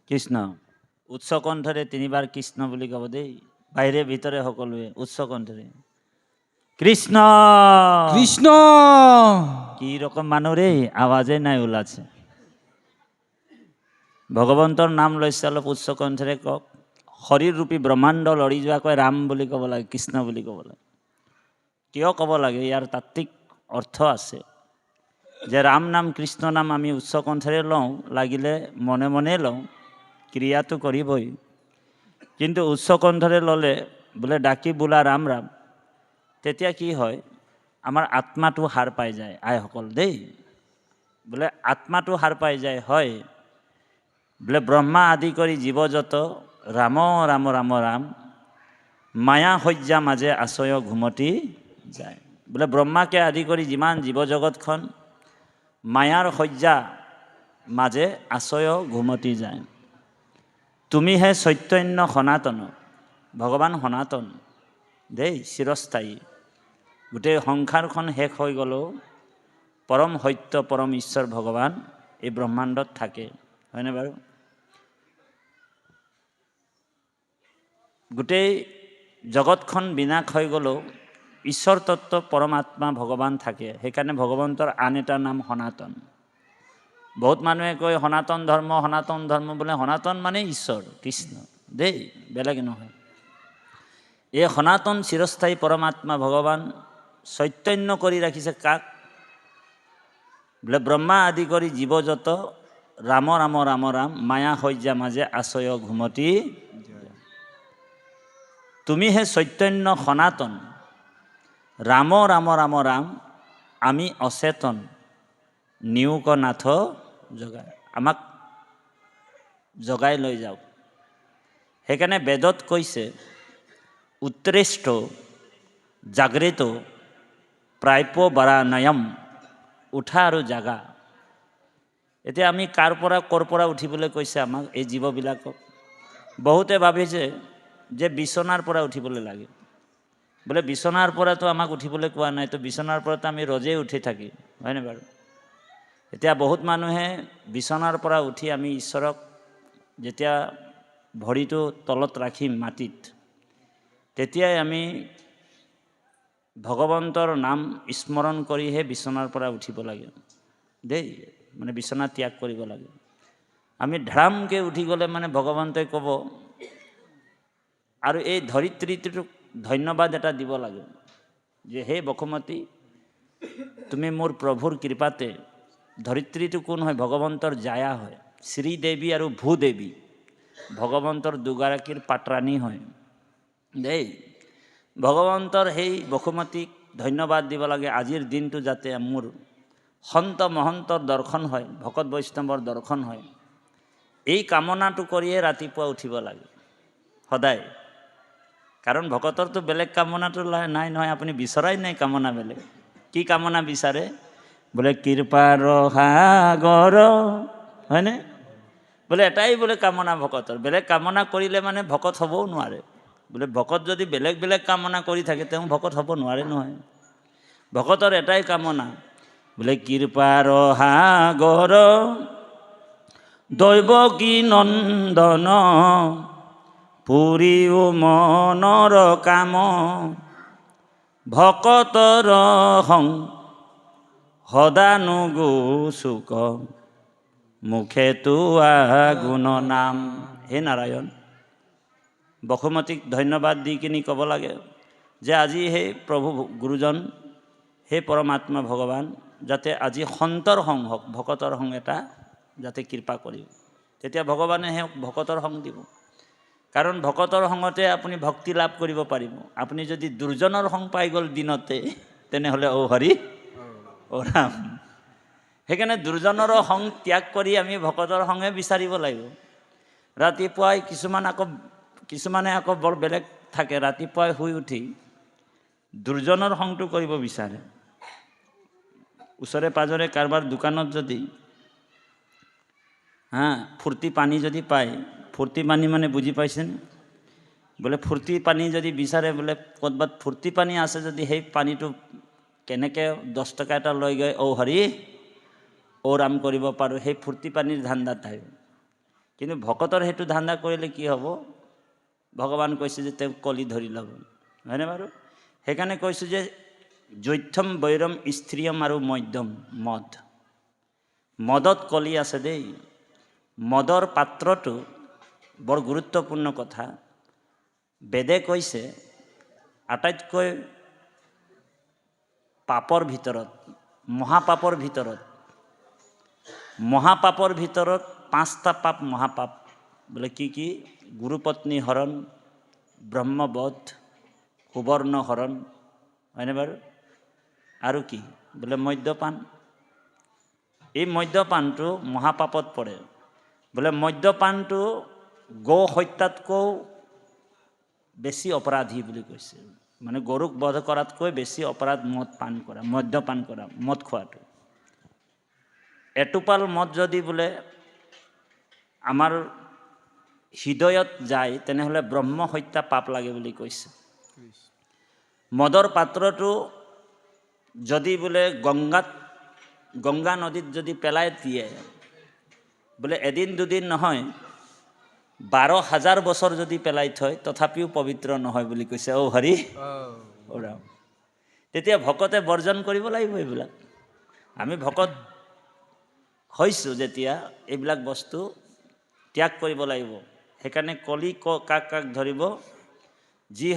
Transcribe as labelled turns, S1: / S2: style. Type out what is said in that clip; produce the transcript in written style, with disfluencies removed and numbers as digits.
S1: কৃষ্ণ উচ্চ কণ্ঠৰে তিনিবাৰ কৃষ্ণ বুলি ক'ব দেই, বাহিৰে ভিতৰে সকলোৱে উচ্চ কণ্ঠৰে কৃষ্ণ
S2: কৃষ্ণ।
S1: কি ৰকম মানুহ ৰে, আৱাজে নাই ওলাছে। ভগৱন্তৰ নাম লৈছে, অলপ উচ্চ কণ্ঠৰে কওক। শৰীৰ ৰূপী ব্ৰহ্মাণ্ড লৰি যোৱাকৈ ৰাম বুলি ক'ব লাগে, কৃষ্ণ বুলি ক'ব লাগে। কিয় ক'ব লাগে? ইয়াৰ তাত্ত্বিক অৰ্থ আছে যে ৰাম নাম কৃষ্ণ নাম আমি উচ্চ কণ্ঠৰে লওঁ, লাগিলে মনে মনে লওঁ, ক্ৰিয়াটো কৰিবই। কিন্তু উচ্চ কণ্ঠৰে ল'লে বোলে ডাকি বোলা ৰাম ৰাম, তেতিয়া কি হয়, আমাৰ আত্মাটো সাৰ পাই যায়। আইসকল দেই, বোলে আত্মাটো সাৰ পাই যায়। হয় বোলে ব্ৰহ্মা আদি কৰি জীৱ যত, ৰাম ৰাম ৰাম ৰাম, মায়া শয্যা মাজে আশ্ৰয় ঘুমতি যায়। বোলে ব্ৰহ্মাকে আদি কৰি যিমান জীৱ জগতখন মায়াৰ শয্যা মাজে আশ্ৰয় ঘুমতি যায়। তুমিহে চৈতন্য সনাতন, ভগৱান সনাতন দেই, চিৰস্থায়ী। গোটেই সংসাৰখন শেষ হৈ গ'লেও পৰম সত্য পৰম ঈশ্বৰ ভগৱান এই ব্ৰহ্মাণ্ডত থাকে, হয়নে বাৰু? গোটেই জগতখন বিনাশ হৈ গ'লেও ঈশ্বৰ তত্ত্ব পৰমাত্মা ভগৱান থাকে। সেইকাৰণে ভগৱন্তৰ আন এটা নাম সনাতন। বহুত মানুহে কয় সনাতন ধৰ্ম, সনাতন ধৰ্ম, বোলে সনাতন মানে ঈশ্বৰ কৃষ্ণ দেই, বেলেগ নহয়। এই সনাতন চিৰস্থায়ী পৰমাত্মা ভগৱান চৈতন্য কৰি ৰাখিছে কাক? বোলে ব্ৰহ্মা আদি কৰি জীৱ যত, ৰাম ৰাম ৰাম ৰাম, মায়া শয্যা মাজে আশ্ৰয় ঘুমতি। তুমিহে চৈতন্য সনাতন, ৰাম ৰাম ৰাম ৰাম, আমি অচেতন, নিয়োগ নাথ জগাই। আমাক জগাই লৈ যাওক। সেইকাৰণে বেদত কৈছে উত্তৰেষ্ঠ জাগ্ৰত প্ৰাপ্য বাৰাণয়ম, উঠা আৰু জাগা। এতিয়া আমি কাৰ পৰা ক'ৰ পৰা উঠিবলৈ কৈছে আমাক? এই জীৱবিলাকক। বহুতে ভাবিছে যে বিচনাৰ পৰা উঠিবলৈ লাগে। বোলে বিচনাৰ পৰাতো আমাক উঠিবলৈ কোৱা নাই, তো বিচনাৰ পৰাতো আমি ৰজেই উঠি থাকি, হয়নে বাৰু? এতিয়া বহুত মানুহে বিচনাৰ পৰা উঠি আমি ঈশ্বৰক যেতিয়া ভৰিটো তলত ৰাখিম মাটিত, তেতিয়াই আমি ভগৱন্তৰ নাম স্মৰণ কৰিহে বিচনাৰ পৰা উঠিব লাগে দেই, মানে বিচনা ত্যাগ কৰিব লাগে। আমি ধাৰামকৈ উঠি গ'লে মানে ভগৱন্তই ক'ব, আৰু এই ধৰিত্ৰীটোক ধন্যবাদ এটা দিব লাগে যে হে বসুমতী, তুমি মোৰ প্ৰভুৰ কৃপাতে, ধৰিত্ৰীটো কোন হয়? ভগৱন্তৰ জায়া হয়। শ্ৰীদেৱী আৰু ভূদেৱী ভগৱন্তৰ দুগৰাকীৰ পাত্ৰাণী হয় দেই। ভগৱন্তৰ সেই বসুমতীক ধন্যবাদ দিব লাগে, আজিৰ দিনটো যাতে মোৰ সন্ত মহন্তৰ দৰ্শন হয়, ভকত বৈষ্ণৱৰ দৰ্শন হয়, এই কামনাটো কৰিয়ে ৰাতিপুৱা উঠিব লাগে সদায়। কাৰণ ভকতৰতো বেলেগ কামনাটো নাই নহয়, আপুনি বিচৰাই নাই কামনা বেলেগ। কি কামনা বিচাৰে? বোলে কৃপাৰ সাগৰ, হয়নে? বোলে এটাই বোলে কামনা ভকতৰ, বেলেগ কামনা কৰিলে মানে ভকত হ'বও নোৱাৰে। বোলে ভকত যদি বেলেগ বেলেগ কামনা কৰি থাকে, তেওঁ ভকত হ'ব নোৱাৰে নহয়। ভকতৰ এটাই কামনা, বোলে কৃপাৰ সাগৰ দৈৱকী নন্দন, পুৰিও মনৰ কাম, ভকতৰ সং সদানুগোচুক, মুখে তোৱা গুণ নাম। হে নাৰায়ণ, বসুমতীক ধন্যবাদ দি কিনি ক'ব লাগে যে আজি সেই প্ৰভু গুৰুজন, সেই পৰমাত্মা ভগৱান যাতে আজি সন্তৰ সং হওক, ভকতৰ সং এটা যাতে কৃপা কৰিব। তেতিয়া ভগৱানে সেই ভকতৰ সং দিব। কাৰণ ভকতৰ সংগতে আপুনি ভক্তি লাভ কৰিব পাৰিব। আপুনি যদি দুৰ্জনৰ সং পাই গ'ল দিনতে, তেনেহ'লে অ' হৰি অ' ৰাম। সেইকাৰণে দুৰ্জনৰো সং ত্যাগ কৰি আমি ভকতৰ সংগে বিচাৰিব লাগিব। ৰাতিপুৱাই কিছুমানে আকৌ বৰ বেলেগ থাকে, ৰাতিপুৱাই শুই উঠি দুৰ্জনৰ সংটো কৰিব বিচাৰে। ওচৰে পাজৰে কাৰোবাৰ দোকানত যদি ফূৰ্তি পানী যদি পায়, ফূৰ্তি পানী মানে বুজি পাইছেনে? বোলে ফূৰ্তি পানী যদি বিচাৰে, বোলে ক'ৰবাত ফূৰ্তি পানী আছে যদি, সেই পানীটো কেনেকৈ 10 টকা এটা লৈ গৈ অ' হৰি অ' ৰাম কৰিব পাৰোঁ, সেই ফূৰ্তি পানীৰ ধান্দাত থাকিব। কিন্তু ভকতৰ সেইটো ধান্দা কৰিলে কি হ'ব? ভগৱান কৈছে যে তেওঁ কলি ধৰি ল'ব, হয়নে বাৰু? সেইকাৰণে কৈছোঁ যে জৈথম বৈৰম স্ত্ৰীয়ম আৰু মধ্যম মদ, মদত কলি আছে দেই। মদৰ পাত্ৰটো বৰ গুৰুত্বপূৰ্ণ কথা। বেদে কৈছে আটাইতকৈ পাপৰ ভিতৰত, মহাপাপৰ ভিতৰত 5টা পাপ মহাপাপ বোলে কি কি? গুৰুপত্নী হৰণ, ব্ৰহ্মবধ, সুবৰ্ণ হৰণ, হয়নে বাৰু? আৰু কি বোলে? মদ্যপান। এই মদ্যপানটো মহাপাপত পৰে। বোলে মদ্যপানটো গো হত্যাতকৈও বেছি অপৰাধী বুলি কৈছে। মানে গৰুক বধ কৰাতকৈ বেছি অপৰাধ মদ্যপান কৰা, মদ খোৱাটো। এটোপাল মদ যদি বোলে আমাৰ হৃদয়ত যায় তেনেহ'লে ব্ৰহ্ম হত্যা পাপ লাগে বুলি কৈছে। মদৰ পাত্ৰটো যদি বোলে গংগা নদীত যদি পেলাই দিয়ে, বোলে এদিন দুদিন নহয়, 12,000 বছৰ যদি পেলাই থয় তথাপিও পবিত্ৰ নহয় বুলি কৈছে। অ হৰি অ ৰাম। তেতিয়া ভকতে বৰ্জন কৰিব লাগিব এইবিলাক। আমি ভকত হৈছোঁ যেতিয়া এইবিলাক বস্তু ত্যাগ কৰিব লাগিব। সেইকাৰণে কলি কাক কাক ধৰিব? যি